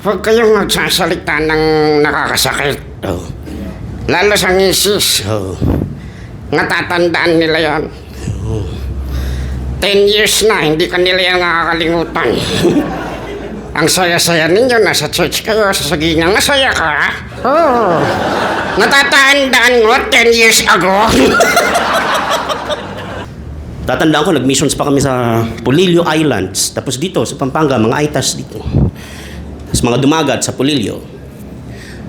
Huwag kayong magsasalita ng nakakasakit. Oh. Lalo sa ngisis. Oh. Natatandaan nila yan. Oh. 10 years na, hindi ka nila yan nakakalimutan. Ang saya-saya ninyo, nasa church kayo, sasagihan, masaya ka? Oh. Natatandaan mo 10 years ago. Tatandaan ko, nag-missions pa kami sa Polillo Islands. Tapos dito, sa Pampanga, mga Aitas dito. Tapos mga dumagat sa Polillo.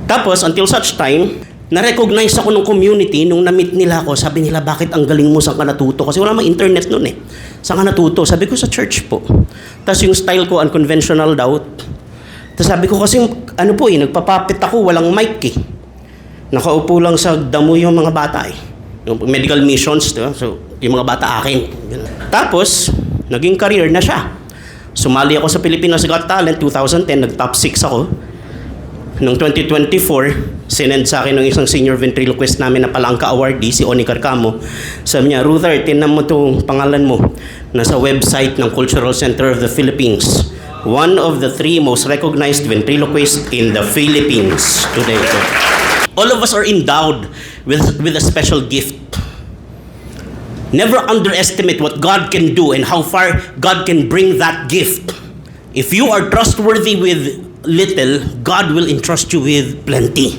Tapos, until such time, na-recognize ako ng community nung na-meet nila ako. Sabi nila, bakit ang galing mo, saan ka natuto? Kasi wala mang internet nun eh. Saan ka natuto? Sabi ko, sa church po. Tapos yung style ko, unconventional daw. Tapos sabi ko, kasi ano po eh, nagpapapit ako, walang mic eh. Nakaupo lang sa damo yung mga bata eh. Yung medical missions, diba? So, yung mga bata akin. Tapos, naging career na siya. Sumali ako sa Pilipinas Got Talent 2010, nag-top 6 ako. Noong 2024, sinend sa akin ng isang senior ventriloquist namin na Palangka awardee, si Oni Carcamo. Sabi niya, Ruther, tinan mo itong pangalan mo. Nasa website ng Cultural Center of the Philippines. One of the 3 most recognized ventriloquists in the Philippines today. All of us are endowed with a special gift. Never underestimate what God can do and how far God can bring that gift. If you are trustworthy with little, God will entrust you with plenty.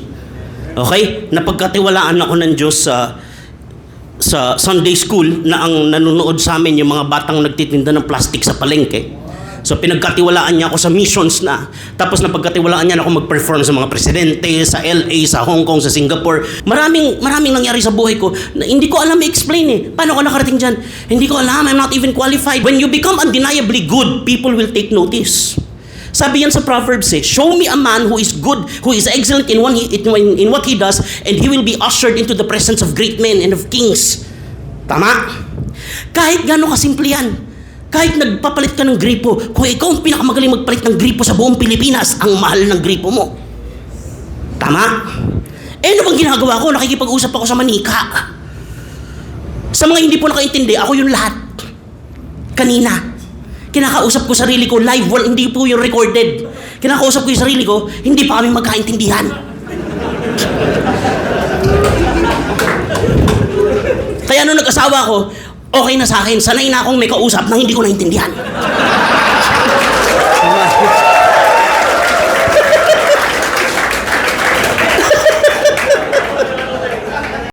Okay? Napagkatiwalaan ako ng Diyos sa Sunday school na ang nanonood sa amin yung mga batang nagtitinda ng plastic sa palengke. So pinagkatiwalaan niya ako sa missions na. Tapos napagkatiwalaan niya ako mag-perform sa mga presidente, sa LA, sa Hong Kong, sa Singapore. Maraming nangyari sa buhay ko na hindi ko alam i-explain eh. Paano ko nakarating dyan? Hindi ko alam. I'm not even qualified. When you become undeniably good, people will take notice. Sabi yan sa Proverbs eh, show me a man who is good, who is excellent in what he does, and he will be ushered into the presence of great men and of kings. Tama? Kahit gano'ng kasimple yan. Kahit nagpapalit ka ng gripo, kung ikaw ang pinakamagaling magpalit ng gripo sa buong Pilipinas, ang mahal ng gripo mo. Tama? Eh, ano bang ginagawa ko? Nakikipag-usap ako sa manika. Sa mga hindi po nakaintindi, ako yung lahat. Kanina. Kinakausap ko sarili ko live, hindi po yung recorded. Kinakausap ko yung sarili ko, hindi pa kami magkaintindihan. Kaya nung nag-asawa ko, okay na sa akin, sanay na akong may kausap na hindi ko naintindihan.